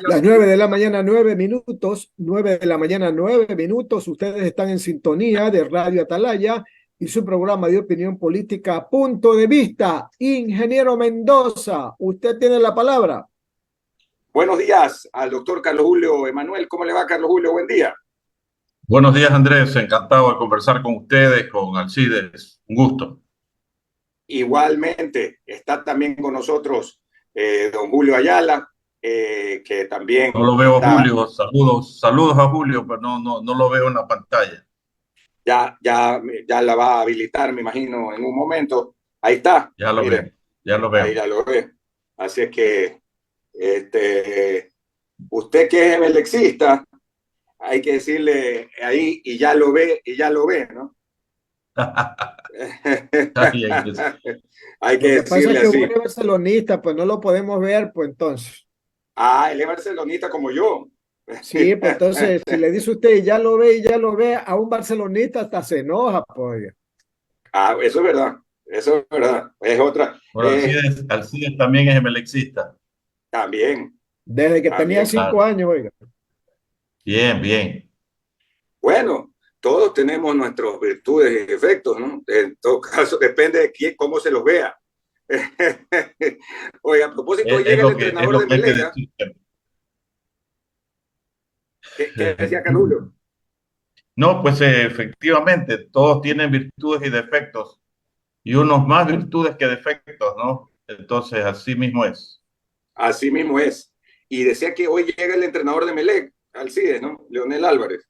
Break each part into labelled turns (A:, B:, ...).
A: Las 9 de la mañana, 9 minutos, 9 de la mañana, 9 minutos. Ustedes están en sintonía de Radio Atalaya y su programa de opinión política, Punto de Vista. Ingeniero Mendoza, usted tiene la palabra.
B: Buenos días al doctor Carlos Julio Emanuel. ¿Cómo le va, Carlos Julio? Buen día.
C: Buenos días, Andrés. Encantado de conversar con ustedes, con Alcides. Un gusto.
B: Igualmente, está también con nosotros don Julio Ayala, que también
C: No lo veo a
B: está,
C: Julio. Saludos a Julio, pero no lo veo en la pantalla.
B: ya la va a habilitar, me imagino, en un momento. Ahí está,
C: Ya lo veo,
B: mire,
C: ya lo
B: ahí
C: veo.
B: ya lo ve. Así es que usted que es emelexista, hay que decirle ahí y ya lo ve, ¿no?
C: Ay, ay, Dios.
B: Hay
A: Lo
B: que
A: que pasa es
B: decirle
A: que uno
B: así.
A: es barcelonista, pues no lo podemos ver, pues entonces.
B: Ah, él es barcelonista como yo.
A: Sí, pues entonces, si le dice usted y ya lo ve, a un barcelonista hasta se enoja, pues.
B: Ah, eso es verdad. Eso es verdad. Es otra.
C: Bueno, Alcides también es emelexista.
B: También,
A: Desde que tenía
B: también.
A: cinco
C: Claro.
A: años, oiga.
C: Bien, bien.
B: Bueno, todos tenemos nuestras virtudes y defectos, ¿no? En todo caso, depende de quién, cómo se los vea. Oye, a propósito, hoy
C: Es
B: llega el
C: es
B: entrenador
C: lo
B: de
C: que hay que
B: Melega.
C: decir.
B: ¿Qué decía Canulo?
C: No, pues efectivamente, todos tienen virtudes y defectos, y unos más virtudes que defectos, ¿no? Entonces, así mismo es.
B: Así mismo es. Y decía que hoy llega el entrenador de Melec, Alcides, ¿no? Leonel Álvarez.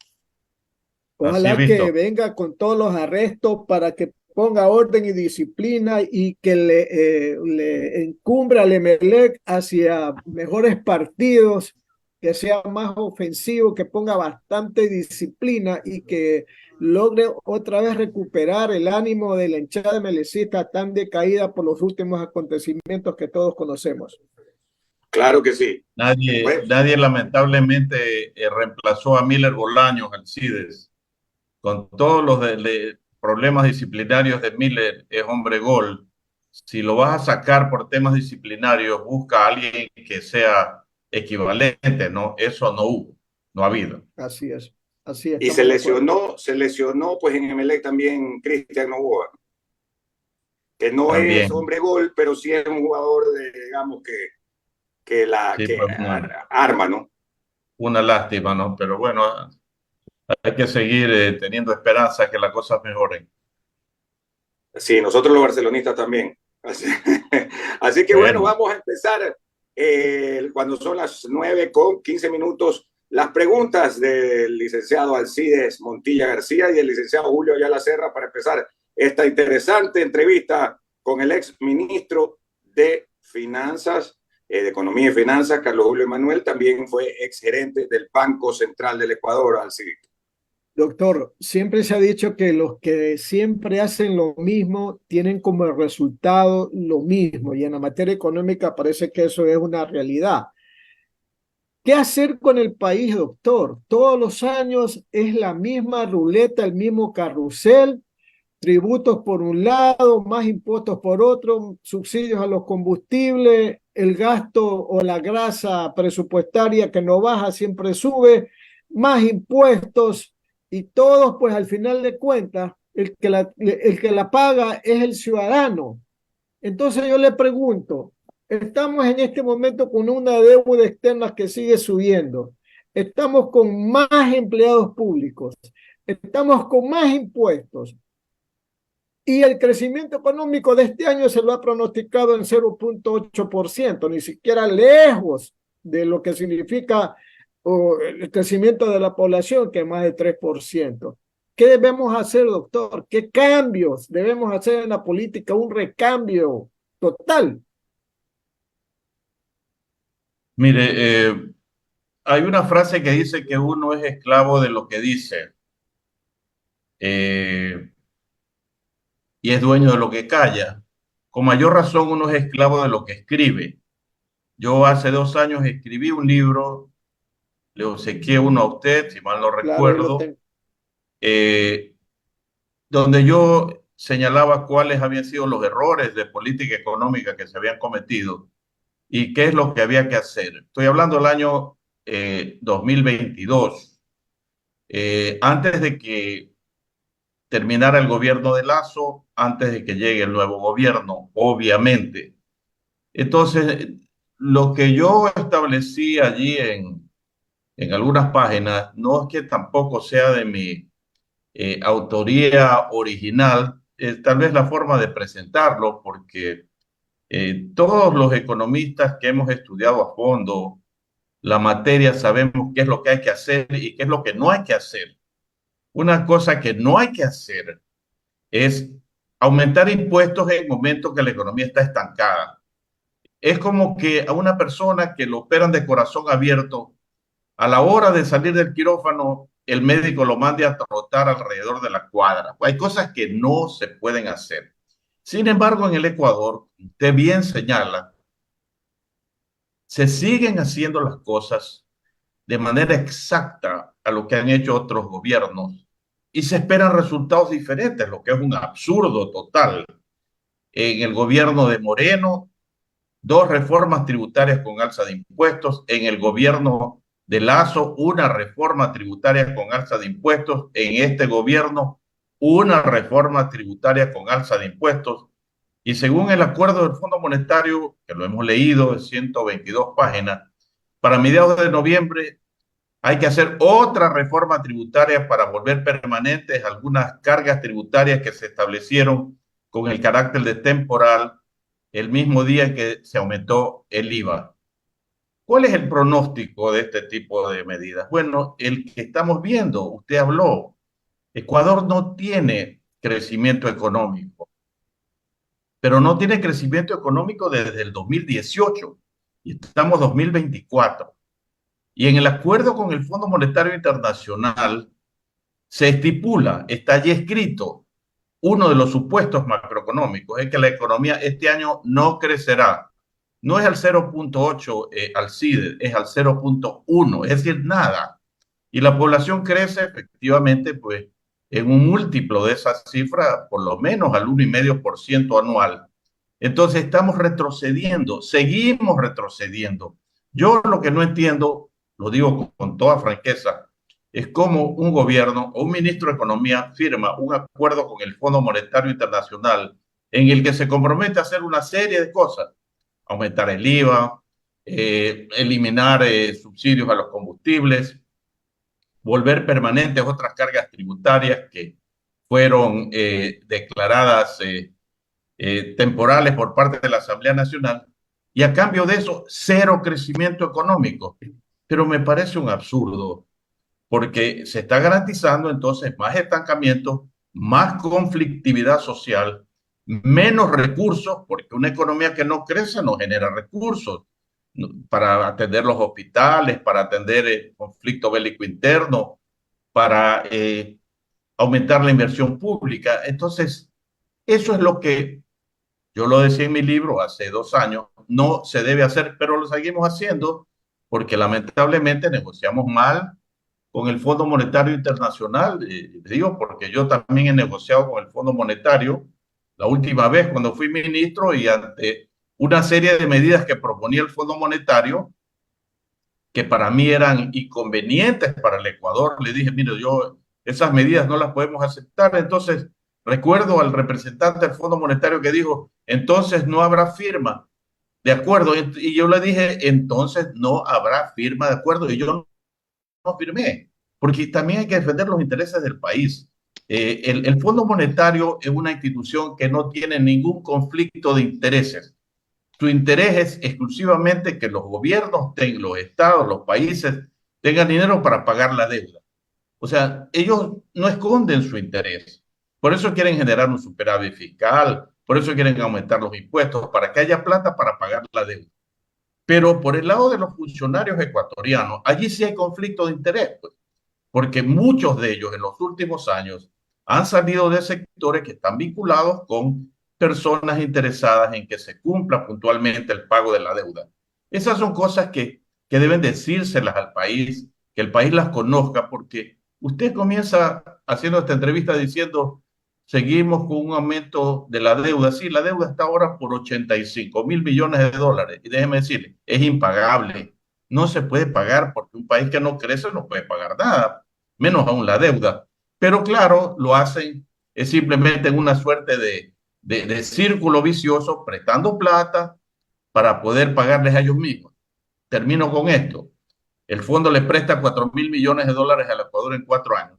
C: Así he
A: Ojalá que
C: visto.
A: venga con todos los arrestos para que ponga orden y disciplina y que le encumbra al Emelec hacia mejores partidos, que sea más ofensivo, que ponga bastante disciplina y que logre otra vez recuperar el ánimo de la hinchada melecista tan decaída por los últimos acontecimientos que todos conocemos.
B: Claro que sí. Pues,
C: Nadie lamentablemente reemplazó a Miller Bolaños, Alcides. Con todos los problemas disciplinarios de Miller, es hombre gol. Si lo vas a sacar por temas disciplinarios, busca a alguien que sea equivalente, ¿no? Eso no hubo, no ha habido.
A: Así
B: y
A: estamos de acuerdo.
B: se lesionó pues en Emelec también Cristian Novoa, que no es
C: También,
B: hombre gol, pero sí es un jugador de, digamos,
C: sí,
B: que
C: pues
B: arma, ¿no?
C: una lástima, ¿no? Pero bueno, hay que seguir teniendo esperanza que las cosas mejoren.
B: Sí, nosotros los barcelonistas también. Así, así que bueno,
C: Bueno,
B: vamos a empezar cuando son las 9:15, las preguntas del licenciado Alcides Montilla García y el licenciado Julio Ayala Serra para empezar esta interesante entrevista con el ex ministro de Finanzas, de Economía y Finanzas, Carlos Julio Emanuel, también fue ex gerente del Banco Central del Ecuador, Alcides.
A: Doctor, siempre se ha dicho que los que siempre hacen lo mismo tienen como resultado lo mismo y en la materia económica parece que eso es una realidad. ¿Qué hacer con el país, doctor? Todos los años es la misma ruleta, el mismo carrusel, tributos por un lado, más impuestos por otro, subsidios a los combustibles, el gasto o la grasa presupuestaria que no baja siempre sube, más impuestos y todos, pues al final de cuentas, el que la paga es el ciudadano. Entonces yo le pregunto, estamos en este momento con una deuda externa que sigue subiendo, estamos con más empleados públicos, estamos con más impuestos, y el crecimiento económico de este año se lo ha pronosticado en 0,8%, ni siquiera lejos de lo que significa el crecimiento de la población, que es más de 3%. ¿Qué debemos hacer, doctor? ¿Qué cambios debemos hacer en la política? Un recambio total.
C: mire, hay una frase que dice que uno es esclavo de lo que dice eh, y es dueño de lo que calla. Con mayor razón, uno es esclavo de lo que escribe. Yo hace 2 años escribí un libro, le obsequié uno a usted, si mal no
A: Claro, ahí lo
C: recuerdo,
A: tengo.
C: eh, donde yo señalaba cuáles habían sido los errores de política económica que se habían cometido y qué es lo que había que hacer. Estoy hablando del año 2022, antes de que terminara el gobierno de Lazo, antes de que llegue el nuevo gobierno, obviamente. Entonces, lo que yo establecí allí en algunas páginas no es que tampoco sea de mi autoría original, tal vez la forma de presentarlo, porque todos los economistas que hemos estudiado a fondo la materia sabemos qué es lo que hay que hacer y qué es lo que no hay que hacer. Una cosa que no hay que hacer es aumentar impuestos en el momento que la economía está estancada. Es como que a una persona que lo operan de corazón abierto, a la hora de salir del quirófano, el médico lo mande a trotar alrededor de la cuadra. Hay cosas que no se pueden hacer. Sin embargo, en el Ecuador, usted bien señala, se siguen haciendo las cosas de manera exacta a lo que han hecho otros gobiernos y se esperan resultados diferentes, lo que es un absurdo total. En el gobierno de Moreno, dos reformas tributarias con alza de impuestos. En el gobierno de Lazo, una reforma tributaria con alza de impuestos. En este gobierno, una reforma tributaria con alza de impuestos. Y según el acuerdo del Fondo Monetario, que lo hemos leído de 122 páginas, para mediados de noviembre hay que hacer otra reforma tributaria para volver permanentes algunas cargas tributarias que se establecieron con el carácter de temporal el mismo día que se aumentó el IVA. ¿Cuál es el pronóstico de este tipo de medidas? Bueno, el que estamos viendo, usted habló, Ecuador no tiene crecimiento económico, pero no tiene crecimiento económico desde el 2018 y estamos 2024. Y en el acuerdo con el Fondo Monetario Internacional se estipula, está allí escrito, uno de los supuestos macroeconómicos es que la economía este año no crecerá. No es al 0,8 al CIDE, es al 0,1, es decir, nada. Y la población crece efectivamente pues en un múltiplo de esa cifra, por lo menos al 1,5% anual. Entonces estamos retrocediendo, seguimos retrocediendo. Yo lo que no entiendo, lo digo con toda franqueza, es cómo un gobierno o un ministro de Economía firma un acuerdo con el Fondo Monetario Internacional en el que se compromete a hacer una serie de cosas, aumentar el IVA, eliminar subsidios a los combustibles, volver permanentes otras cargas tributarias que fueron declaradas temporales por parte de la Asamblea Nacional, y a cambio de eso, cero crecimiento económico. Pero me parece un absurdo, porque se está garantizando entonces más estancamiento, más conflictividad social, menos recursos, porque una economía que no crece no genera recursos para atender los hospitales, para atender el conflicto bélico interno, para aumentar la inversión pública. Entonces, eso es lo que yo lo decía en mi libro hace 2 años, no se debe hacer, pero lo seguimos haciendo porque lamentablemente negociamos mal con el Fondo Monetario Internacional. Digo, porque yo también he negociado con el Fondo Monetario la última vez cuando fui ministro y ante una serie de medidas que proponía el Fondo Monetario, que para mí eran inconvenientes para el Ecuador, le dije, mire, yo esas medidas no las podemos aceptar. Entonces, recuerdo al representante del Fondo Monetario que dijo, entonces no habrá firma de acuerdo. Y yo le dije, entonces no habrá firma de acuerdo. Y yo no firmé, porque también hay que defender los intereses del país. El Fondo Monetario es una institución que no tiene ningún conflicto de intereses. Su interés es exclusivamente que los gobiernos, los estados, los países tengan dinero para pagar la deuda. O sea, ellos no esconden su interés. Por eso quieren generar un superávit fiscal, por eso quieren aumentar los impuestos, para que haya plata para pagar la deuda. Pero por el lado de los funcionarios ecuatorianos, allí sí hay conflicto de interés, pues, porque muchos de ellos en los últimos años han salido de sectores que están vinculados con personas interesadas en que se cumpla puntualmente el pago de la deuda. Esas son cosas que deben decírselas al país, que el país las conozca, porque usted comienza haciendo esta entrevista diciendo, seguimos con un aumento de la deuda. Sí, la deuda está ahora por 85 mil millones de dólares. Y déjeme decirle, es impagable. no se puede pagar porque un país que no crece no puede pagar nada, menos aún la deuda. Pero claro, lo hacen es simplemente en una suerte de círculo vicioso, prestando plata para poder pagarles a ellos mismos. Termino con esto. El fondo le presta 4.000 millones de dólares al Ecuador en 4 años.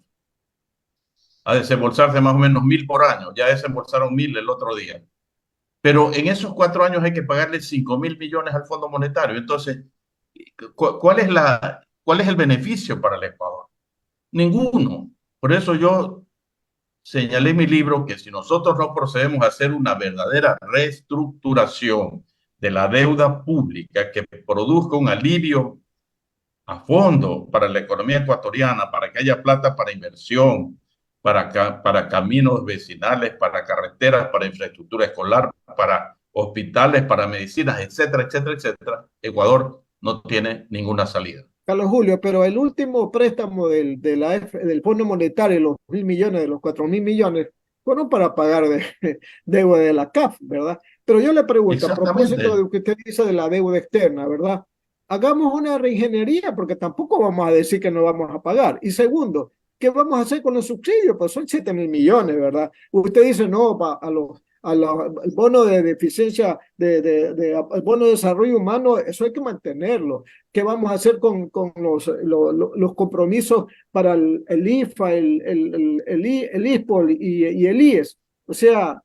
C: A desembolsarse más o menos 1.000 por año. Ya desembolsaron 1.000 el otro día. Pero en esos 4 años hay que pagarle 5.000 millones al Fondo Monetario. Entonces, ¿cuál es el beneficio para el Ecuador? Ninguno. Por eso yo señalé en mi libro que si nosotros no procedemos a hacer una verdadera reestructuración de la deuda pública que produzca un alivio a fondo para la economía ecuatoriana, para que haya plata para inversión, para caminos vecinales, para carreteras, para infraestructura escolar, para hospitales, para medicinas, etcétera, etcétera, etcétera, Ecuador no tiene ninguna salida.
A: Carlos Julio, pero el último préstamo del Fondo Monetario, los 1.000 millones de los 4.000 millones, fueron para pagar deuda de la CAF, ¿verdad? Pero yo le pregunto, a propósito de
C: Exactamente.
A: lo que usted dice de la deuda externa, ¿verdad? Hagamos una reingeniería, porque tampoco vamos a decir que no vamos a pagar. Y segundo, ¿qué vamos a hacer con los subsidios? Pues son 7.000 millones, ¿verdad? Usted dice, no, el bono de deficiencia, el bono de desarrollo humano, eso hay que mantenerlo. ¿Qué vamos a hacer con los compromisos para el IFA, el ISPOL y el IES? O sea,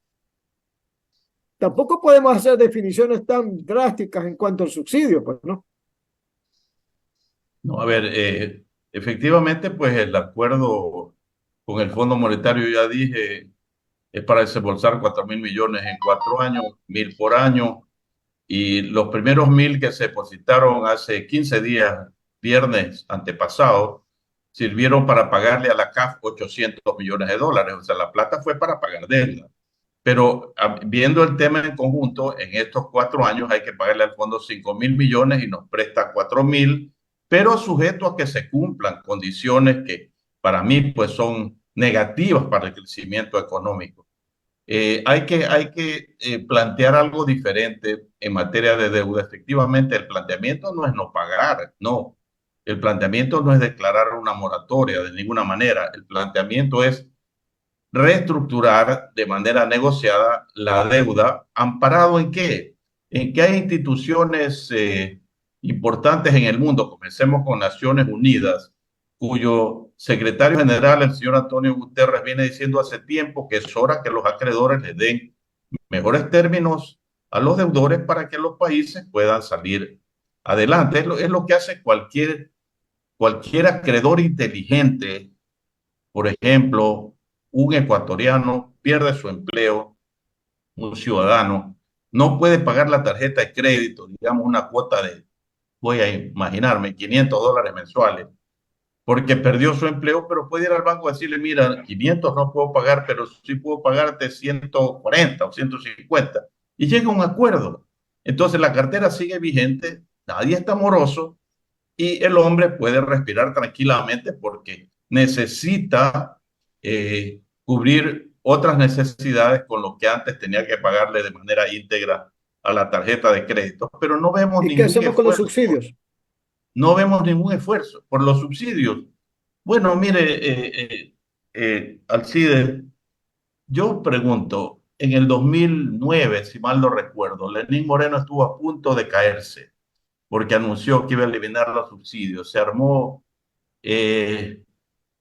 A: tampoco podemos hacer definiciones tan drásticas en cuanto al subsidio, pues, ¿no?
C: No, a ver, efectivamente, pues el acuerdo con el Fondo Monetario, ya dije, es para desembolsar 4.000 millones en 4 años, 1.000 por año. Y los primeros 1.000 que se depositaron hace 15 días, viernes antepasado, sirvieron para pagarle a la CAF 800 millones de dólares. O sea, la plata fue para pagar deuda. Pero viendo el tema en conjunto, en estos 4 años hay que pagarle al fondo 5.000 millones y nos presta 4.000, pero sujeto a que se cumplan condiciones que para mí pues son negativas para el crecimiento económico. Hay que plantear algo diferente en materia de deuda. Efectivamente, el planteamiento no es no pagar, no. El planteamiento no es declarar una moratoria de ninguna manera. El planteamiento es reestructurar de manera negociada la deuda, ¿amparado en qué? En que hay instituciones importantes en el mundo, comencemos con Naciones Unidas, cuyo secretario general, el señor Antonio Guterres, viene diciendo hace tiempo que es hora que los acreedores le den mejores términos a los deudores para que los países puedan salir adelante. Es lo que hace cualquier acreedor inteligente. Por ejemplo, un ecuatoriano pierde su empleo, un ciudadano, no puede pagar la tarjeta de crédito, digamos una cuota de, voy a imaginarme, 500 dólares mensuales, porque perdió su empleo, pero puede ir al banco y decirle, mira, 500 no puedo pagar, pero sí puedo pagarte 140 o 150. Y llega a un acuerdo. Entonces la cartera sigue vigente, nadie está moroso y el hombre puede respirar tranquilamente porque necesita cubrir otras necesidades con lo que antes tenía que pagarle de manera íntegra a la tarjeta de crédito. Pero no vemos
A: ¿Y qué
C: ningún
A: hacemos con los
C: esfuerzo,
A: subsidios?
C: no vemos ningún esfuerzo por los subsidios. Bueno, mire, Alcides, yo pregunto, en el 2009, si mal no recuerdo, Lenín Moreno estuvo a punto de caerse porque anunció que iba a eliminar los subsidios. Se armó eh,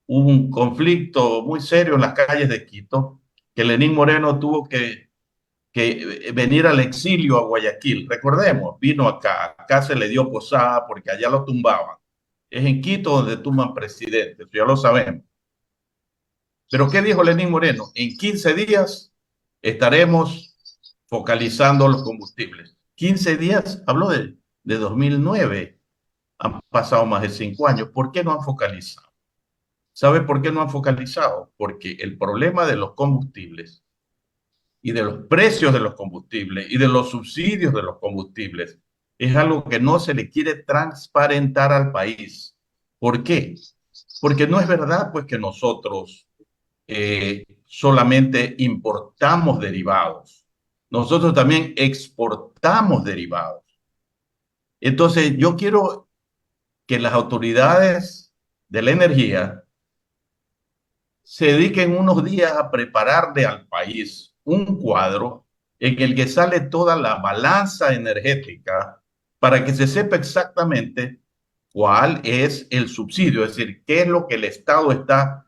C: un conflicto muy serio en las calles de Quito, que Lenín Moreno tuvo que venir al exilio a Guayaquil. Recordemos, vino acá se le dio posada porque allá lo tumbaban. Es en Quito donde tumban presidentes, ya lo sabemos. Pero ¿qué dijo Lenín Moreno? En 15 días estaremos focalizando los combustibles. 15 días, habló de 2009. Han pasado más de 5 años. ¿Por qué no han focalizado? ¿Sabe por qué no han focalizado? Porque el problema de los combustibles y de los precios de los combustibles y de los subsidios de los combustibles es algo que no se le quiere transparentar al país. ¿Por qué? Porque no es verdad pues que nosotros solamente importamos derivados. Nosotros también exportamos derivados. Entonces yo quiero que las autoridades de la energía se dediquen unos días a prepararle al país un cuadro en el que sale toda la balanza energética para que se sepa exactamente cuál es el subsidio, es decir, qué es lo que el Estado está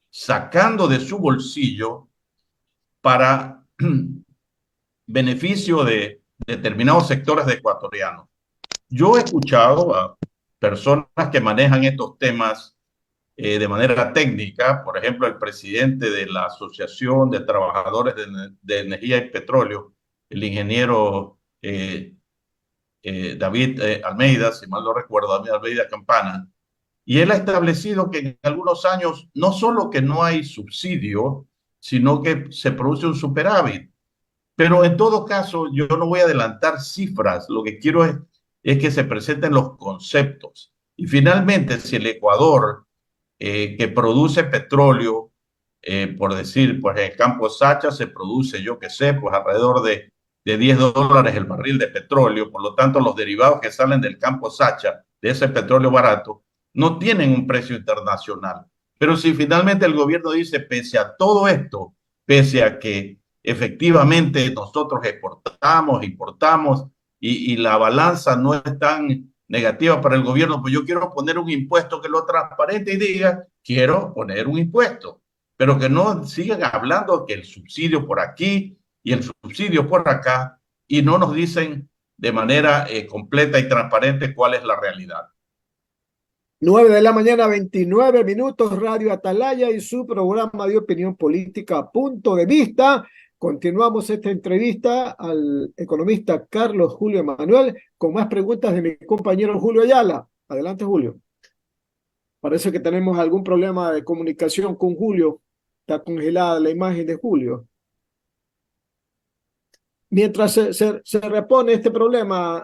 C: sacando de su bolsillo para beneficio de determinados sectores de ecuatorianos. Yo he escuchado a personas que manejan estos temas de manera técnica, por ejemplo, el presidente de la Asociación de Trabajadores de Energía y Petróleo, el ingeniero David Almeida, si mal no recuerdo, David Almeida Campana, y él ha establecido que en algunos años no solo que no hay subsidio, sino que se produce un superávit. Pero en todo caso, yo no voy a adelantar cifras, lo que quiero es que se presenten los conceptos. Y finalmente, si el Ecuador, que produce petróleo, por decir, pues en el campo Sacha se produce, yo qué sé, pues alrededor de $10 el barril de petróleo, por lo tanto los derivados que salen del campo Sacha, de ese petróleo barato, no tienen un precio internacional. Pero si finalmente el gobierno dice, pese a todo esto, pese a que efectivamente nosotros exportamos, importamos y la balanza no es tan negativa para el gobierno, pues yo quiero poner un impuesto que lo transparente y diga, quiero poner un impuesto, pero que no sigan hablando que el subsidio por aquí y el subsidio por acá y no nos dicen de manera completa y transparente cuál es la realidad.
A: 9 de la mañana, 29 minutos, Radio Atalaya y su programa de opinión política, Punto de Vista. Continuamos esta entrevista al economista Carlos Julio Emanuel con más preguntas de mi compañero Julio Ayala. Adelante, Julio. Parece que tenemos algún problema de comunicación con Julio. Está congelada la imagen de Julio. Mientras se repone este problema,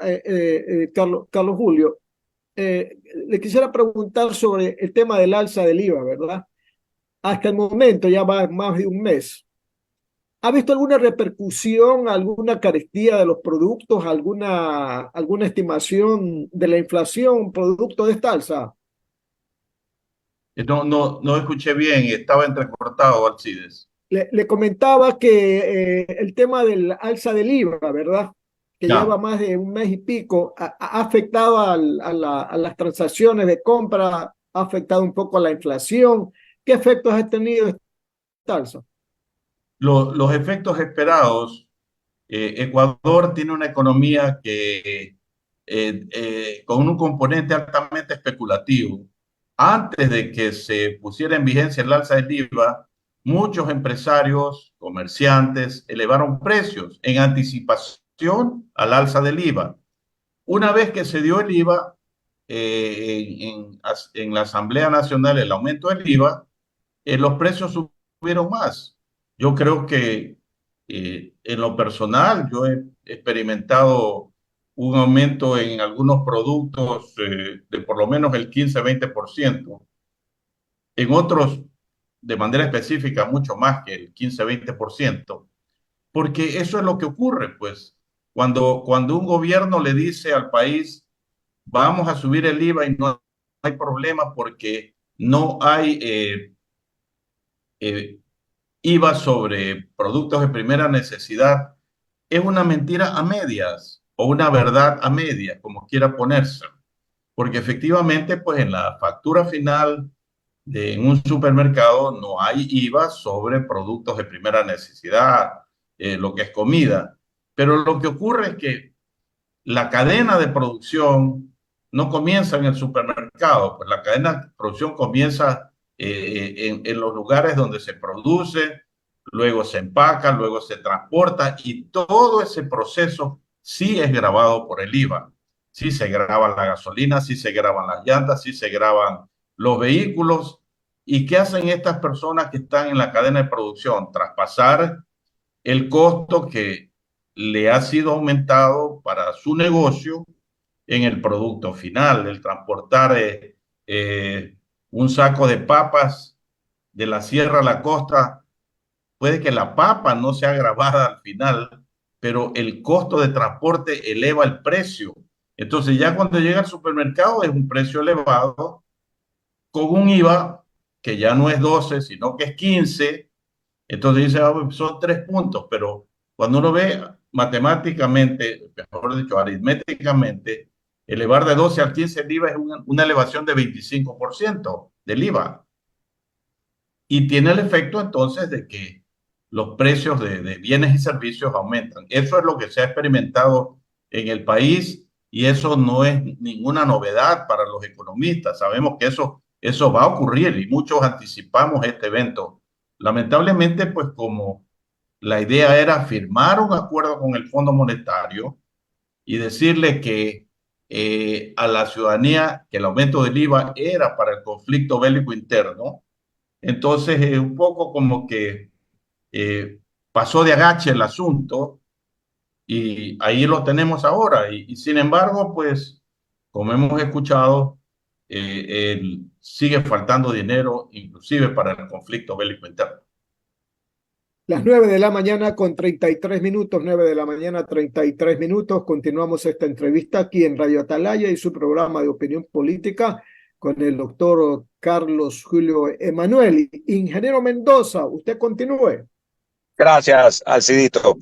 A: Carlos Julio, le quisiera preguntar sobre el tema del alza del IVA, ¿verdad? Hasta el momento ya va más de un mes. ¿Ha visto alguna repercusión, alguna carestía de los productos, alguna estimación de la inflación producto de esta alza?
C: No escuché bien, estaba entrecortado, Alcides.
A: Le comentaba que el tema del alza del IVA, ¿verdad? Que lleva
C: Ya.
A: más de un mes y pico, ha afectado a las transacciones de compra, ha afectado un poco a la inflación. ¿Qué efectos ha tenido esta alza?
C: Los efectos esperados, Ecuador tiene una economía que con un componente altamente especulativo. Antes de que se pusiera en vigencia el alza del IVA, muchos empresarios, comerciantes elevaron precios en anticipación al alza del IVA. Una vez que se dio el IVA, en la Asamblea Nacional, el aumento del IVA, los precios subieron más. Yo creo que en lo personal, yo he experimentado un aumento en algunos productos de por lo menos el 15-20%, en otros de manera específica mucho más que el 15-20%, porque eso es lo que ocurre, pues, cuando un gobierno le dice al país, vamos a subir el IVA y no hay problema porque no hay eh, IVA sobre productos de primera necesidad, es una mentira a medias o una verdad a medias, como quiera ponerse. Porque efectivamente, pues en la factura final en un supermercado no hay IVA sobre productos de primera necesidad, lo que es comida. Pero lo que ocurre es que la cadena de producción no comienza en el supermercado, pues la cadena de producción comienza en los lugares donde se produce, luego se empaca, luego se transporta y todo ese proceso sí es grabado por el IVA. Sí se graba la gasolina, sí se graban las llantas, sí se graban los vehículos. ¿Y qué hacen estas personas que están en la cadena de producción? Traspasar el costo que le ha sido aumentado para su negocio en el producto final, el transportar un saco de papas de la sierra a la costa. Puede que la papa no sea grabada al final, pero el costo de transporte eleva el precio Entonces ya cuando llega al supermercado es un precio elevado con un IVA que ya no es 12, sino que es 15. Entonces dice, ah, pues son 3 puntos, pero cuando uno ve matemáticamente, mejor dicho, aritméticamente, elevar de 12 al 15 el IVA es una elevación de 25% del IVA. Y tiene el efecto entonces de que los precios de bienes y servicios aumentan. Eso es lo que se ha experimentado en el país y eso no es ninguna novedad para los economistas. Sabemos que eso va a ocurrir y muchos anticipamos este evento. Lamentablemente, pues como la idea era firmar un acuerdo con el Fondo Monetario y decirle que a la ciudadanía que el aumento del IVA era para el conflicto bélico interno, entonces, un poco como que eh, pasó de agache el asunto y ahí lo tenemos ahora. Y sin embargo, pues, como hemos escuchado, sigue faltando dinero, inclusive para el conflicto bélico interno.
A: Las 9 de la mañana con 33 minutos, 9 de la mañana 33 minutos. Continuamos esta entrevista aquí en Radio Atalaya y su programa de opinión política con el doctor Carlos Julio Emanuel. Ingeniero Mendoza, usted continúe.
D: Gracias, Alcidito.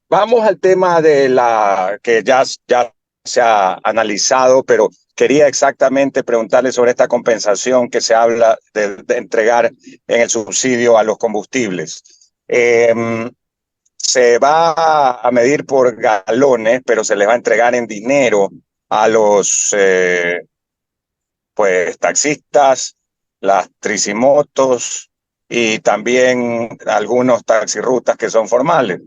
D: Vamos al tema de la que ya se ha analizado, pero quería exactamente preguntarle sobre esta compensación que se habla de entregar en el subsidio a los combustibles. Se va a medir por galones, pero se les va a entregar en dinero a los pues taxistas, las tricimotos y también algunos taxirrutas que son formales.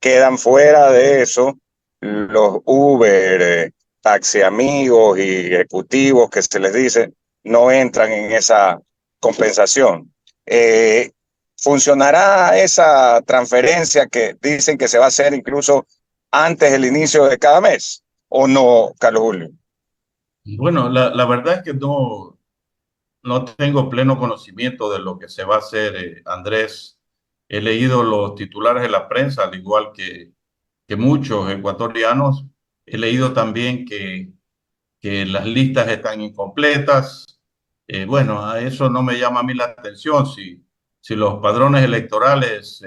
D: Quedan fuera de eso los Uber, taxi amigos y ejecutivos que se les dice no entran en esa compensación. ¿Funcionará esa transferencia que dicen que se va a hacer incluso antes del inicio de cada mes o no, Carlos Julio?
C: Bueno, la verdad es que no tengo pleno conocimiento de lo que se va a hacer, Andrés. He leído los titulares de la prensa, al igual que muchos ecuatorianos. He leído también que las listas están incompletas. Bueno, a eso no me llama a mí la atención. Si los padrones electorales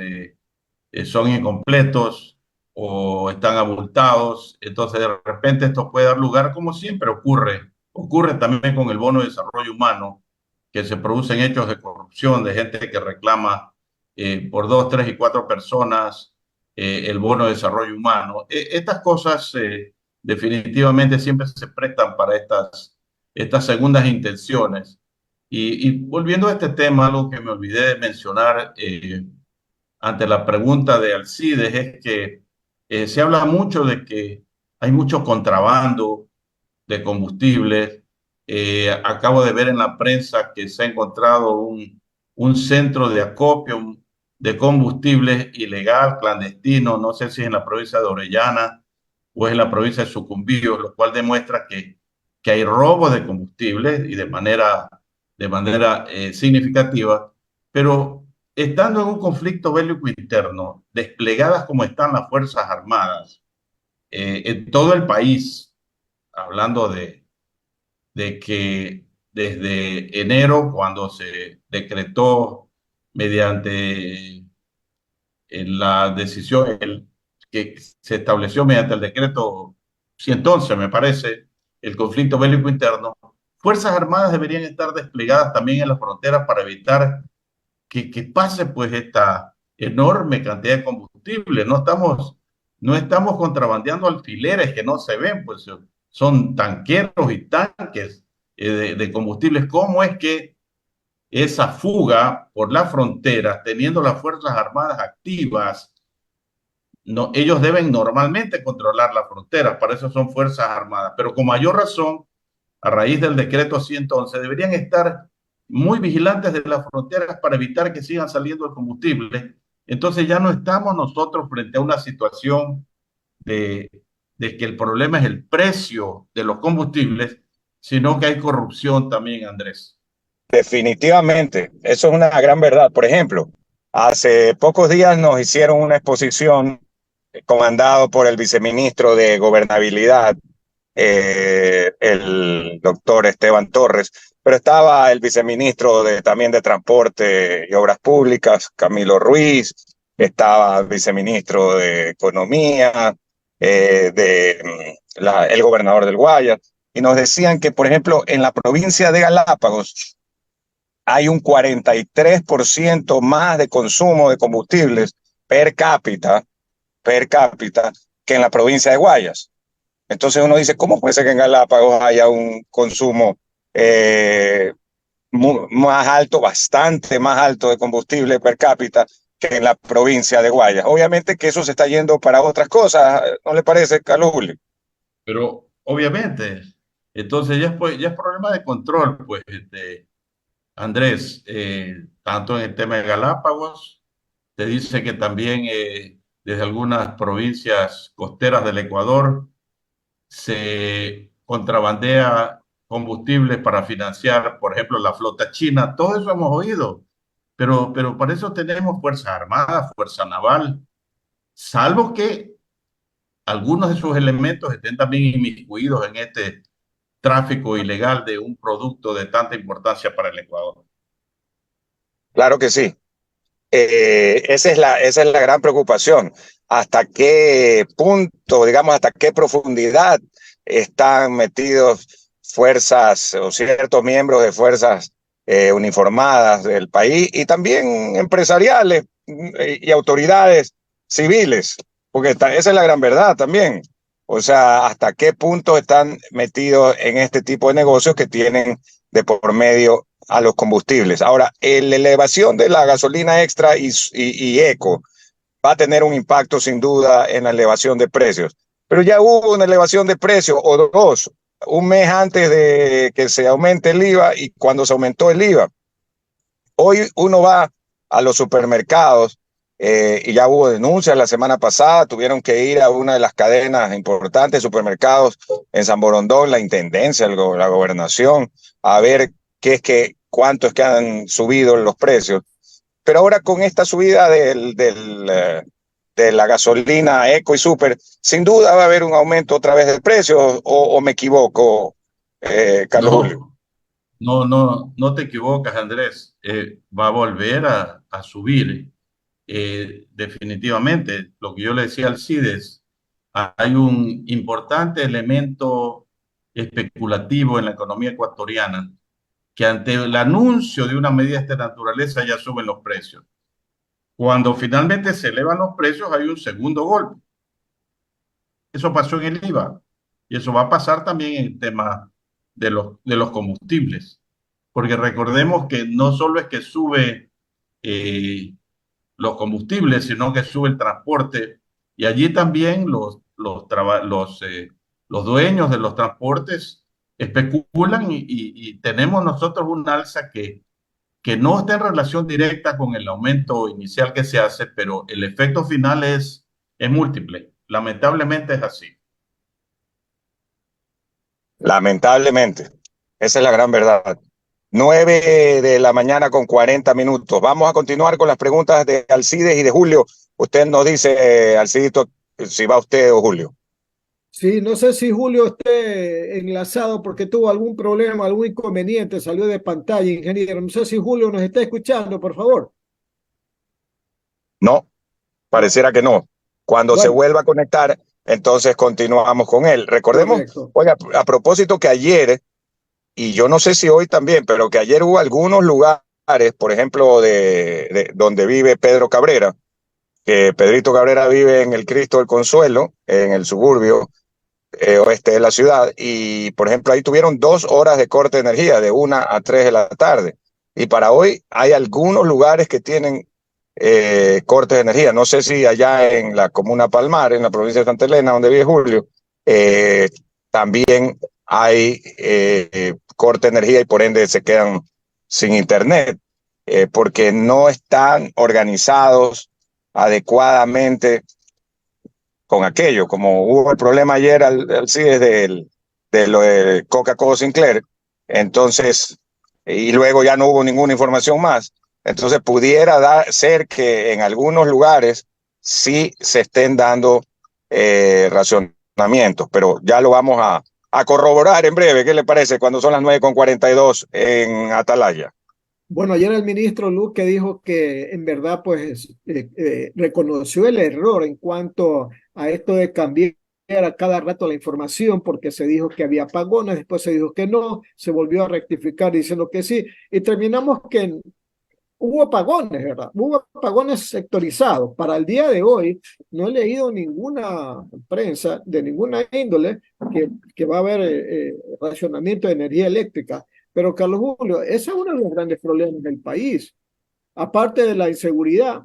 C: son incompletos o están abultados, entonces de repente esto puede dar lugar, como siempre ocurre también con el bono de desarrollo humano, que se producen hechos de corrupción, de gente que reclama por 2, 3 y 4 personas el bono de desarrollo humano. Estas cosas definitivamente siempre se prestan para estas segundas intenciones. Y volviendo a este tema, algo que me olvidé de mencionar ante la pregunta de Alcides es que se habla mucho de que hay mucho contrabando de combustibles. Acabo de ver en la prensa que se ha encontrado un centro de acopio de combustibles ilegal, clandestino, no sé si es en la provincia de Orellana o es en la provincia de Sucumbíos, lo cual demuestra que hay robo de combustibles y de manera significativa, pero estando en un conflicto bélico interno, desplegadas como están las Fuerzas Armadas en todo el país, hablando de que desde enero, cuando se decretó mediante la decisión que se estableció mediante el decreto 111, me parece, el conflicto bélico interno, Fuerzas Armadas deberían estar desplegadas también en las fronteras para evitar que pase pues esta enorme cantidad de combustible. No estamos contrabandeando alfileres que no se ven, pues son tanqueros y tanques de combustibles. ¿Cómo es que esa fuga por las fronteras, teniendo las Fuerzas Armadas activas, no, ellos deben normalmente controlar las fronteras, para eso son Fuerzas Armadas, pero con mayor razón, a raíz del decreto 111, deberían estar muy vigilantes de las fronteras para evitar que sigan saliendo el combustible? Entonces ya no estamos nosotros frente a una situación de, de que el problema es el precio de los combustibles, sino que hay corrupción también, Andrés.
D: Definitivamente, eso es una gran verdad. Por ejemplo, hace pocos días nos hicieron una exposición comandado por el viceministro de Gobernabilidad el doctor Esteban Torres, pero estaba el viceministro también de Transporte y Obras Públicas, Camilo Ruiz, estaba el viceministro de Economía, el gobernador del Guayas, y nos decían que, por ejemplo, en la provincia de Galápagos hay un 43% más de consumo de combustibles per cápita que en la provincia de Guayas. Entonces uno dice, ¿cómo puede ser que en Galápagos haya un consumo más alto, bastante más alto de combustible per cápita que en la provincia de Guayas? Obviamente que eso se está yendo para otras cosas, ¿no le parece, Carlos Julio?
C: Pero obviamente, entonces ya es problema de control, pues, Andrés, tanto en el tema de Galápagos, te dice que también desde algunas provincias costeras del Ecuador se contrabandea combustible para financiar, por ejemplo, la flota china. Todo eso hemos oído, pero para eso tenemos Fuerza Armada, Fuerza Naval, salvo que algunos de esos elementos estén también inmiscuidos en este tráfico ilegal de un producto de tanta importancia para el Ecuador.
D: Claro que sí. Esa es la gran preocupación. ¿Hasta qué punto, digamos, hasta qué profundidad están metidos fuerzas o ciertos miembros de fuerzas uniformadas del país y también empresariales y autoridades civiles? Porque esa es la gran verdad también. O sea, ¿hasta qué punto están metidos en este tipo de negocios que tienen de por medio a los combustibles? Ahora, la elevación de la gasolina extra y eco va a tener un impacto sin duda en la elevación de precios. Pero ya hubo una elevación de precios o dos, un mes antes de que se aumente el IVA y cuando se aumentó el IVA. Hoy uno va a los supermercados y ya hubo denuncias la semana pasada, tuvieron que ir a una de las cadenas importantes de supermercados en San Borondón, la intendencia, la gobernación, a ver cuánto es que han subido los precios. Pero ahora con esta subida de la gasolina eco y super, sin duda va a haber un aumento otra vez del precio, o me equivoco, Carlos Julio.
C: No te equivocas, Andrés. Va a volver a subir. Definitivamente, lo que yo le decía al CIDES, hay un importante elemento especulativo en la economía ecuatoriana que ante el anuncio de una medida de esta naturaleza ya suben los precios. Cuando finalmente se elevan los precios hay un segundo golpe. Eso pasó en el IVA y eso va a pasar también en el tema de los combustibles. Porque recordemos que no solo es que sube los combustibles, sino que sube el transporte y allí también los dueños de los transportes especulan y tenemos nosotros un alza que no está en relación directa con el aumento inicial que se hace, pero el efecto final es múltiple. Lamentablemente es así.
D: Lamentablemente, esa es la gran verdad. 9 de la mañana con 40 minutos. Vamos a continuar con las preguntas de Alcides y de Julio. Usted nos dice, Alcidito, si va usted o Julio.
A: Sí, no sé si Julio esté enlazado porque tuvo algún problema, algún inconveniente, salió de pantalla, ingeniero. No sé si Julio nos está escuchando, por favor.
D: No, pareciera que no. Cuando se
A: Bueno,
D: vuelva a conectar, entonces continuamos con él. Recordemos,
A: correcto.
D: oiga, a propósito que ayer, y yo no sé si hoy también, pero que ayer hubo algunos lugares, por ejemplo, de donde vive Pedro Cabrera, que Pedrito Cabrera vive en el Cristo del Consuelo, en el suburbio oeste de la ciudad, y por ejemplo ahí tuvieron 2 horas de corte de energía, de 1 a 3 de la tarde, y para hoy hay algunos lugares que tienen cortes de energía. No sé si allá en la comuna Palmar, en la provincia de Santa Elena, donde vive Julio, también hay corte de energía y por ende se quedan sin internet, porque no están organizados adecuadamente con aquello, como hubo el problema ayer al CIDES de lo de Coca-Cola Sinclair, entonces, y luego ya no hubo ninguna información más, entonces pudiera ser que en algunos lugares sí se estén dando racionamientos, pero ya lo vamos a corroborar en breve. ¿Qué le parece cuando son las 9:42 en Atalaya?
A: Bueno, ayer el ministro Luque dijo que en verdad pues reconoció el error en cuanto a esto de cambiar a cada rato la información, porque se dijo que había apagones, después se dijo que no, se volvió a rectificar diciendo que sí, y terminamos que hubo apagones, ¿verdad? Hubo apagones sectorizados. Para el día de hoy no he leído ninguna prensa de ninguna índole que va a haber racionamiento de energía eléctrica. Pero Carlos Julio, ese es uno de los grandes problemas del país. Aparte de la inseguridad,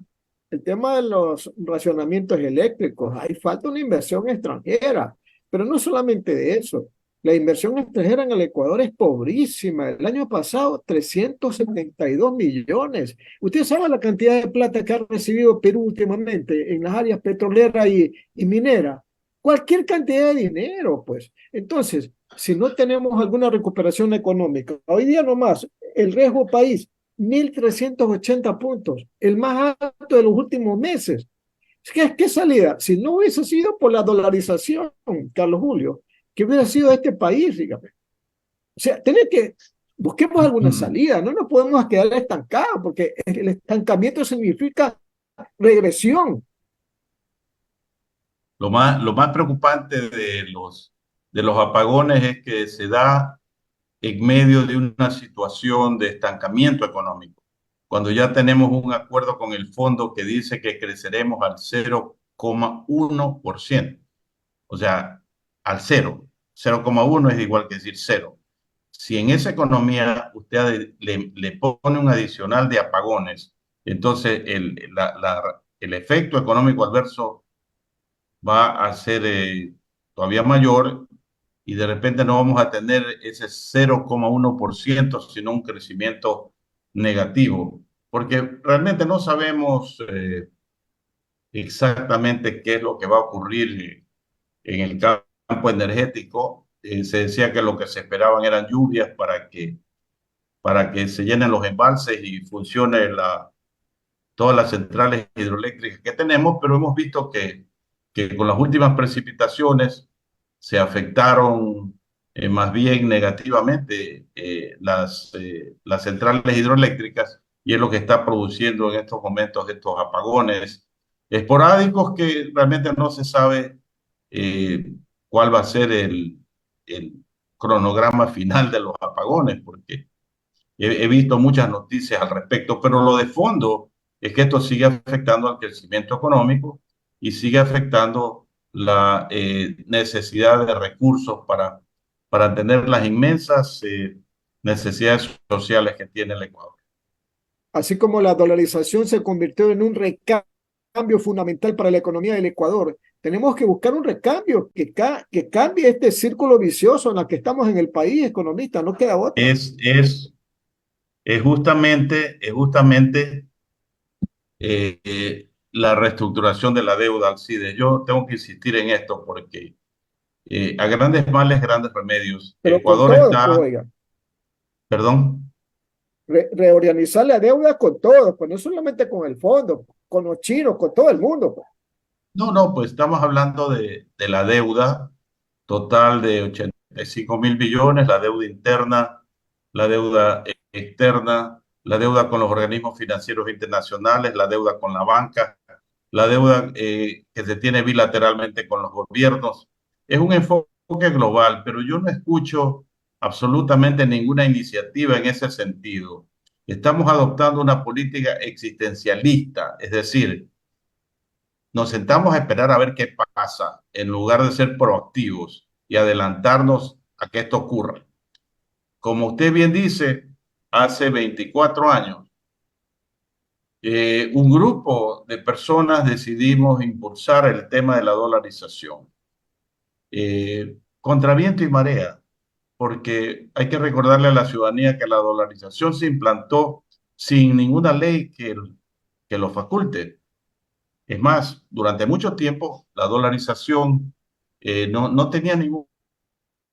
A: el tema de los racionamientos eléctricos, hay falta una inversión extranjera, pero no solamente de eso. La inversión extranjera en el Ecuador es pobrísima. El año pasado, 372 millones. Usted sabe la cantidad de plata que ha recibido Perú últimamente en las áreas petroleras y mineras. Cualquier cantidad de dinero, pues. Entonces, si no tenemos alguna recuperación económica, hoy día nomás, el riesgo país 1.380 puntos, el más alto de los últimos meses. ¿Qué salida? Si no hubiese sido por la dolarización, Carlos Julio, ¿qué hubiera sido este país? Dígame. O sea, busquemos alguna salida, no nos podemos quedar estancados, porque el estancamiento significa regresión.
C: Lo más preocupante de los apagones es que se da en medio de una situación de estancamiento económico, cuando ya tenemos un acuerdo con el fondo que dice que creceremos al 0,1%, o sea, al cero. 0,1 es igual que decir cero. Si en esa economía usted le pone un adicional de apagones, entonces el efecto económico adverso va a ser todavía mayor y de repente no vamos a tener ese 0,1%, sino un crecimiento negativo, porque realmente no sabemos exactamente qué es lo que va a ocurrir en el campo energético. Se decía que lo que se esperaban eran lluvias para que se llenen los embalses y funcione todas las centrales hidroeléctricas que tenemos, pero hemos visto que con las últimas precipitaciones se afectaron más bien negativamente las centrales hidroeléctricas y es lo que está produciendo en estos momentos estos apagones esporádicos que realmente no se sabe eh, cuál va a ser el cronograma final de los apagones, porque he visto muchas noticias al respecto, pero lo de fondo es que esto sigue afectando al crecimiento económico y sigue afectando la necesidad de recursos para atender las inmensas necesidades sociales que tiene el Ecuador.
A: Así como la dolarización se convirtió en un recambio fundamental para la economía del Ecuador, tenemos que buscar un recambio que cambie este círculo vicioso en el que estamos en el país, economista, no queda otra.
C: Es justamente la reestructuración de la deuda, Alcides. Yo tengo que insistir en esto porque a grandes males, grandes remedios.
A: Pero con
C: Ecuador
A: todo, pues,
C: está,
A: oiga,
C: perdón.
A: reorganizar la deuda con todo, pues no solamente con el fondo, con los chinos, con todo el mundo, pues.
C: No, no, pues estamos hablando de la deuda total de 85.000 billones, la deuda interna, la deuda externa, la deuda con los organismos financieros internacionales, la deuda con la banca, la deuda que se tiene bilateralmente con los gobiernos. Es un enfoque global, pero yo no escucho absolutamente ninguna iniciativa en ese sentido. Estamos adoptando una política existencialista, es decir, nos sentamos a esperar a ver qué pasa en lugar de ser proactivos y adelantarnos a que esto ocurra. Como usted bien dice, hace 24 años, un grupo de personas decidimos impulsar el tema de la dolarización, contra viento y marea, porque hay que recordarle a la ciudadanía que la dolarización se implantó sin ninguna ley que lo faculte. Es más, durante mucho tiempo la dolarización no tenía ningún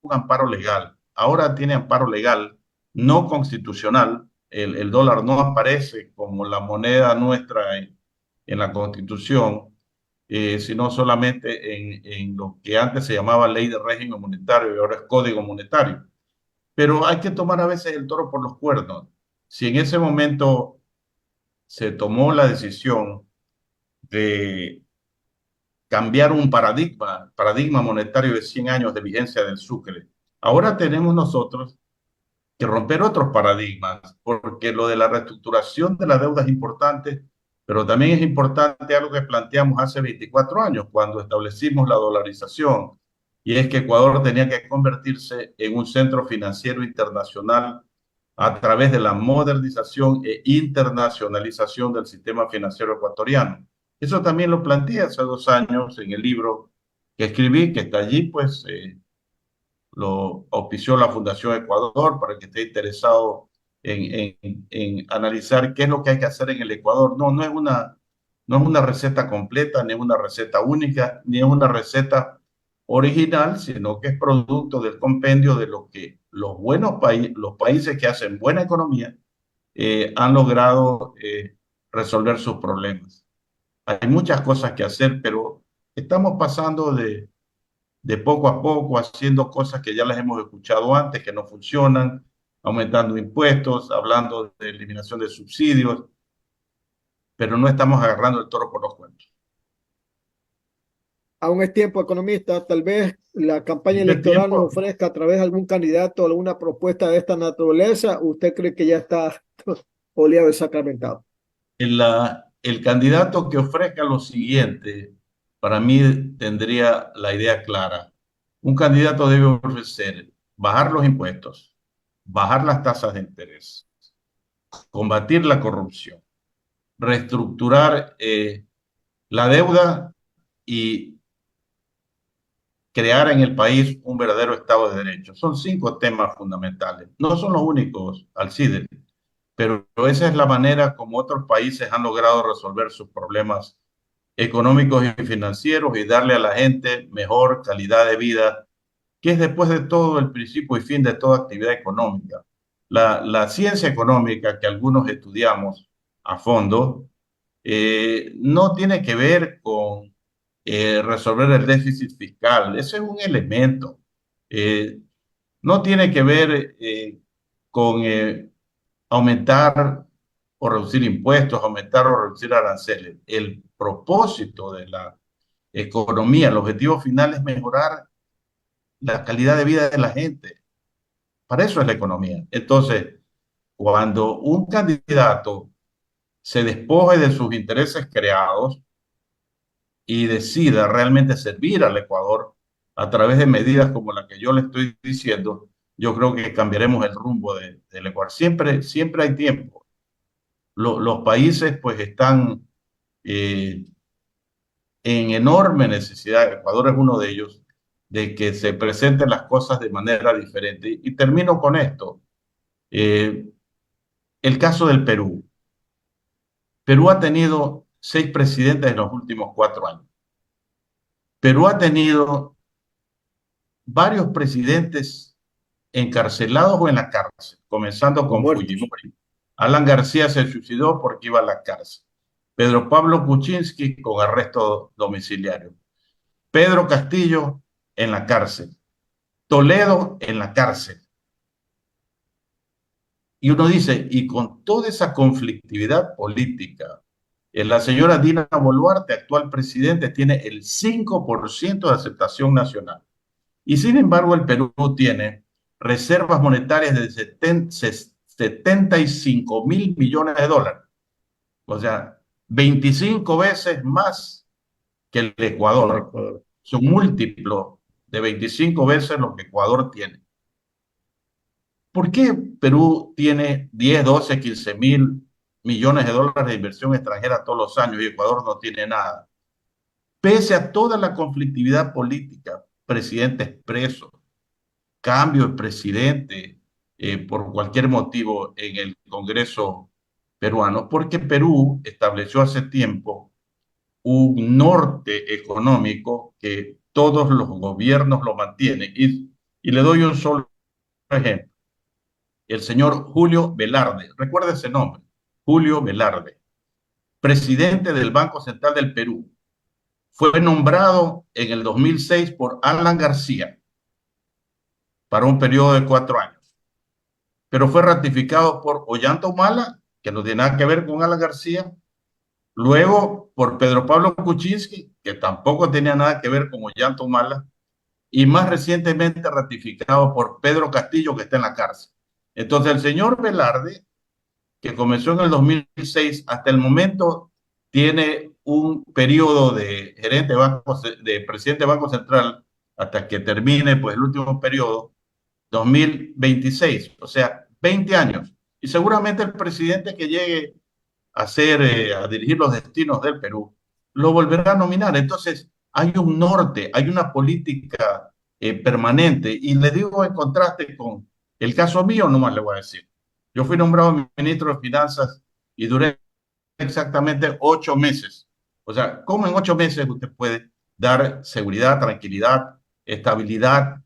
C: amparo legal. Ahora tiene amparo legal, no constitucional. El dólar no aparece como la moneda nuestra en la Constitución. sino solamente en lo que antes se llamaba ley de régimen monetario y ahora es código monetario. Pero hay que tomar a veces el toro por los cuernos. Si en ese momento se tomó la decisión de cambiar un paradigma monetario de 100 años de vigencia del Sucre, ahora tenemos nosotros que romper otros paradigmas, porque lo de la reestructuración de la deuda es importante, pero también es importante algo que planteamos hace 24 años, cuando establecimos la dolarización, y es que Ecuador tenía que convertirse en un centro financiero internacional a través de la modernización e internacionalización del sistema financiero ecuatoriano. Eso también lo planteé hace 2 años en el libro que escribí, que está allí, pues lo auspició la Fundación Ecuador para el que esté interesado en analizar qué es lo que hay que hacer en el Ecuador. No es una receta completa, ni es una receta única, ni es una receta original, sino que es producto del compendio de lo que los países que hacen buena economía han logrado resolver sus problemas. Hay muchas cosas que hacer, pero estamos pasando de poco a poco, haciendo cosas que ya las hemos escuchado antes, que no funcionan, aumentando impuestos, hablando de eliminación de subsidios, pero no estamos agarrando el toro por los cuernos.
A: Aún es tiempo, economista. Tal vez la campaña
C: ¿Qué
A: electoral nos
C: tiempo?
A: ofrezca a través de algún candidato alguna propuesta de esta naturaleza. ¿Usted cree que ya está oleado y sacramentado?
C: El candidato que ofrezca lo siguiente, para mí tendría la idea clara. Un candidato debe ofrecer bajar los impuestos, bajar las tasas de interés, combatir la corrupción, reestructurar la deuda y crear en el país un verdadero Estado de Derecho. Son 5 temas fundamentales. No son los únicos, Alcides, pero esa es la manera como otros países han logrado resolver sus problemas económicos y financieros y darle a la gente mejor calidad de vida, que es después de todo el principio y fin de toda actividad económica. La ciencia económica que algunos estudiamos a fondo no tiene que ver con resolver el déficit fiscal, ese es un elemento. Eh, no tiene que ver con aumentar o reducir impuestos, aumentar o reducir aranceles. El propósito de la economía, el objetivo final es mejorar la calidad de vida de la gente. Para eso es la economía. Entonces, cuando un candidato se despoje de sus intereses creados y decida realmente servir al Ecuador a través de medidas como la que yo le estoy diciendo, yo creo que cambiaremos el rumbo del Ecuador. Siempre hay tiempo. Los países pues están eh, en enorme necesidad, Ecuador es uno de ellos, de que se presenten las cosas de manera diferente. Y termino con esto. Eh, el caso del Perú. Perú ha tenido 6 presidentes en los últimos 4 años. Perú ha tenido varios presidentes encarcelados o en la cárcel, comenzando
A: O
C: con
A: muertos.
C: Fujimori. Alan García se suicidó porque iba a la cárcel. Pedro Pablo Kuczynski con arresto domiciliario. Pedro Castillo en la cárcel. Toledo en la cárcel. Y uno dice, y con toda esa conflictividad política, la señora Dina Boluarte, actual presidente, tiene el 5% de aceptación nacional. Y sin embargo, el Perú tiene reservas monetarias de 75.000 millones de dólares. O sea, 25 veces más que el
A: El
C: Ecuador.
A: Ecuador.
C: Son múltiplos de 25 veces lo que Ecuador tiene. ¿Por qué Perú tiene 10, 12, 15.000 millones de dólares de inversión extranjera todos los años y Ecuador no tiene nada? Pese a toda la conflictividad política, presidentes presos, cambio de presidente por cualquier motivo en el Congreso peruano, porque Perú estableció hace tiempo un norte económico que todos los gobiernos lo mantienen. Y le doy un solo ejemplo. El señor Julio Velarde, recuerda ese nombre, Julio Velarde, presidente del Banco Central del Perú, fue nombrado en el 2006 por Alan García para un periodo de 4 años, pero fue ratificado por Ollanta Humala, que no tiene nada que ver con Alan García, luego por Pedro Pablo Kuczynski, que tampoco tenía nada que ver con Ollanta Humala, y más recientemente ratificado por Pedro Castillo, que está en la cárcel. Entonces, el señor Velarde, que comenzó en el 2006, hasta el momento tiene un periodo de gerente de, banco, de presidente de Banco Central hasta que termine pues, el último periodo, 2026, o sea, 20 años. Y seguramente el presidente que llegue a a dirigir los destinos del Perú, lo volverá a nominar. Entonces, hay un norte, hay una política permanente. Y le digo en contraste con el caso mío, nomás le voy a decir. Yo fui nombrado ministro de Finanzas y duré exactamente 8 meses. O sea, ¿cómo en 8 meses usted puede dar seguridad, tranquilidad, estabilidad,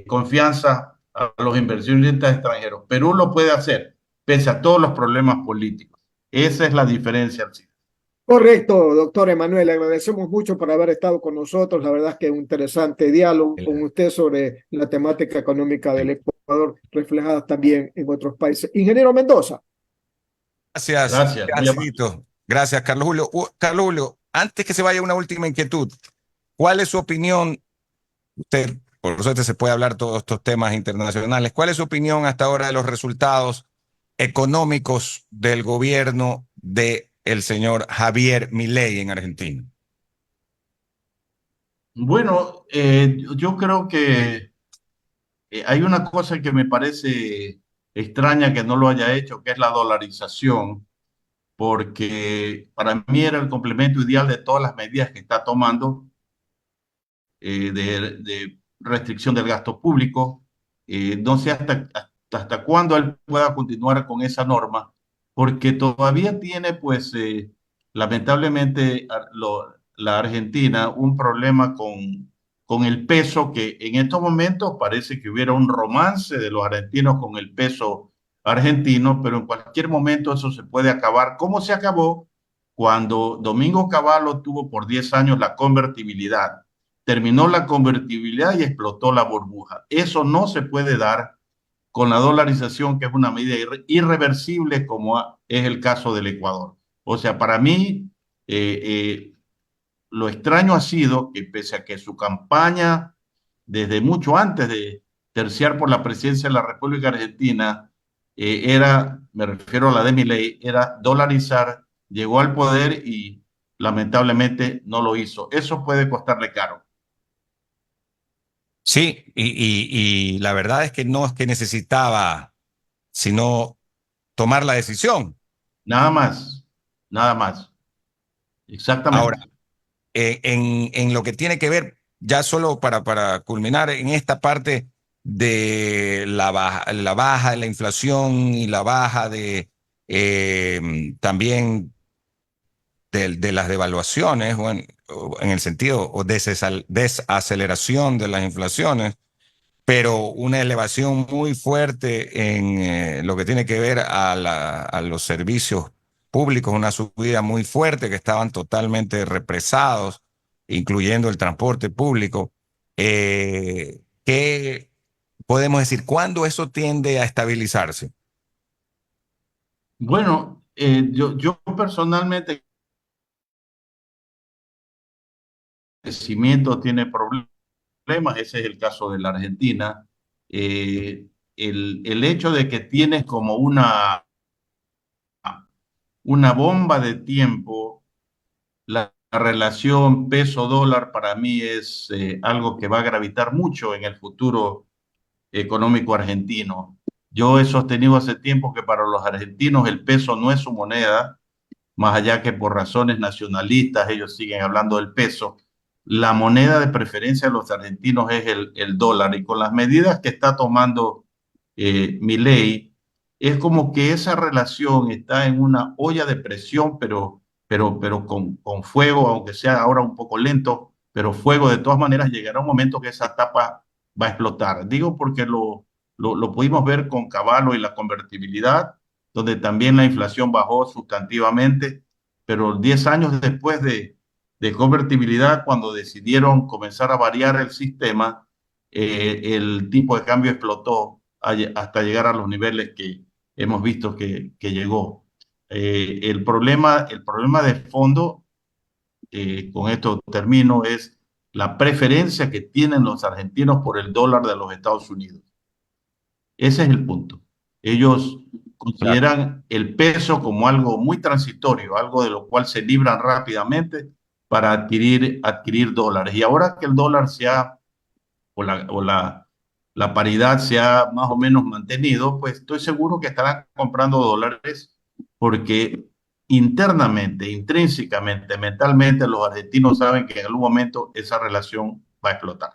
C: confianza a los inversionistas extranjeros? Perú lo puede hacer, pese a todos los problemas políticos. Esa es la diferencia.
A: Correcto, doctor Emanuel, agradecemos mucho por haber estado con nosotros. La verdad es que un interesante diálogo con usted sobre la temática económica del Ecuador, reflejada también en otros países. Ingeniero Mendoza.
C: Gracias.
E: Gracias, Carlos Julio. Carlos Julio, antes que se vaya una última inquietud, ¿cuál es su opinión? Usted, por suerte, se puede hablar todos estos temas internacionales. ¿Cuál es su opinión hasta ahora de los resultados económicos del gobierno de el señor Javier Milei en Argentina?
C: Bueno, yo creo que hay una cosa que me parece extraña que no lo haya hecho, que es la dolarización, porque para mí era el complemento ideal de todas las medidas que está tomando de restricción del gasto público. No sé hasta cuándo él pueda continuar con esa norma, porque todavía tiene, pues, lamentablemente, la Argentina un problema con el peso, que en estos momentos parece que hubiera un romance de los argentinos con el peso argentino, pero en cualquier momento eso se puede acabar, como se acabó cuando Domingo Cavallo tuvo por 10 años la convertibilidad. Terminó la convertibilidad y explotó la burbuja. Eso no se puede dar con la dolarización, que es una medida irreversible, como es el caso del Ecuador. O sea, para mí, lo extraño ha sido que pese a que su campaña, desde mucho antes de terciar por la presidencia de la República Argentina, me refiero a la de Milei, era dolarizar, llegó al poder y lamentablemente no lo hizo. Eso puede costarle caro.
E: Sí, y la verdad es que necesitaba, sino tomar la decisión.
C: Nada más, nada más. Exactamente.
E: Ahora, en lo que tiene que ver, ya solo para culminar en esta parte de la baja de la inflación y la baja de también de las devaluaciones, o en el sentido o desaceleración de las inflaciones, pero una elevación muy fuerte en lo que tiene que ver a los servicios públicos, una subida muy fuerte que estaban totalmente represados, incluyendo el transporte público. ¿Qué podemos decir? ¿Cuándo eso tiende a estabilizarse?
C: Bueno, yo personalmente, el crecimiento tiene problemas, ese es el caso de la Argentina. El hecho de que tienes como una bomba de tiempo, la relación peso-dólar para mí es algo que va a gravitar mucho en el futuro económico argentino. Yo he sostenido hace tiempo que para los argentinos el peso no es su moneda, más allá que por razones nacionalistas ellos siguen hablando del peso. La moneda de preferencia de los argentinos es el dólar, y con las medidas que está tomando Milei, es como que esa relación está en una olla de presión, pero con fuego, aunque sea ahora un poco lento, pero fuego. De todas maneras llegará un momento que esa tapa va a explotar. Digo porque lo pudimos ver con Cavallo y la convertibilidad, donde también la inflación bajó sustantivamente, pero 10 años después de convertibilidad, cuando decidieron comenzar a variar el sistema, el tipo de cambio explotó hasta llegar a los niveles que hemos visto que llegó. El problema de fondo, con esto termino, es la preferencia que tienen los argentinos por el dólar de los Estados Unidos. Ese es el punto. Ellos consideran el peso como algo muy transitorio, algo de lo cual se libran rápidamente para adquirir dólares. Y ahora que el dólar la paridad se ha más o menos mantenido, pues estoy seguro que estarán comprando dólares porque internamente, intrínsecamente, mentalmente, los argentinos saben que en algún momento esa relación va a explotar.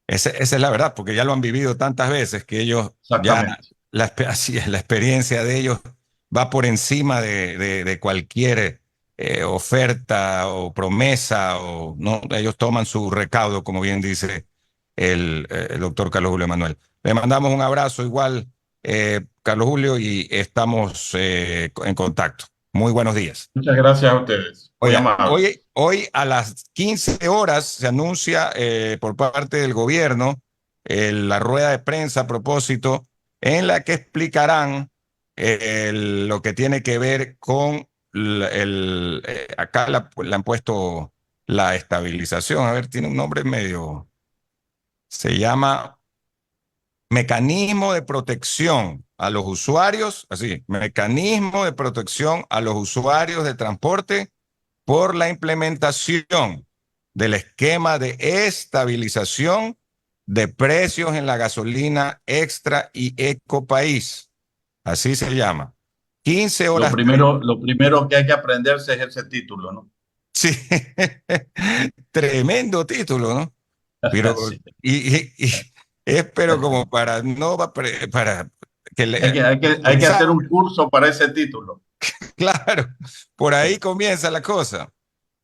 E: Esa es la verdad, porque ya lo han vivido tantas veces que ellos ya, así es, la experiencia de ellos va por encima de cualquier oferta o promesa, o no, ellos toman su recaudo, como bien dice el doctor Carlos Julio Emanuel. Le mandamos un abrazo igual, Carlos Julio, y estamos en contacto. Muy buenos días.
C: Muchas gracias a ustedes.
E: Oiga, hoy a las 15 horas se anuncia por parte del gobierno la rueda de prensa a propósito, en la que explicarán lo que tiene que ver con acá le han puesto la estabilización. A ver, tiene un nombre medio, se llama Mecanismo de Protección a los Usuarios, así, Mecanismo de Protección a los Usuarios de Transporte por la implementación del esquema de estabilización de precios en la gasolina extra y ecopaís. Así se llama. 15 horas.
C: Lo primero que hay que aprenderse es ese título, ¿no?
E: Sí, tremendo título, ¿no? Pero,
C: Sí.
E: pero como para no para que
C: hay que hacer un curso para ese título.
E: Claro, por ahí comienza la cosa.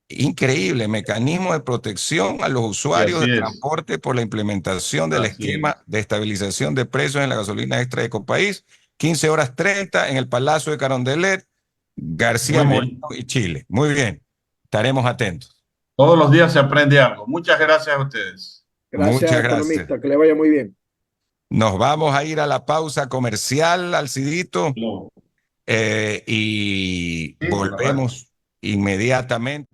E: Increíble, mecanismo de protección a los usuarios de transporte por la implementación del esquema de estabilización de precios en la gasolina extra de Ecopaís, 15 horas 30 en el Palacio de Carondelet, García Moreno y Chile. Muy bien, estaremos atentos.
C: Todos los días se aprende algo. Muchas gracias a ustedes.
A: Gracias, economista, que le vaya muy bien.
E: Nos vamos a ir a la pausa comercial, Alcidito, y volvemos inmediatamente.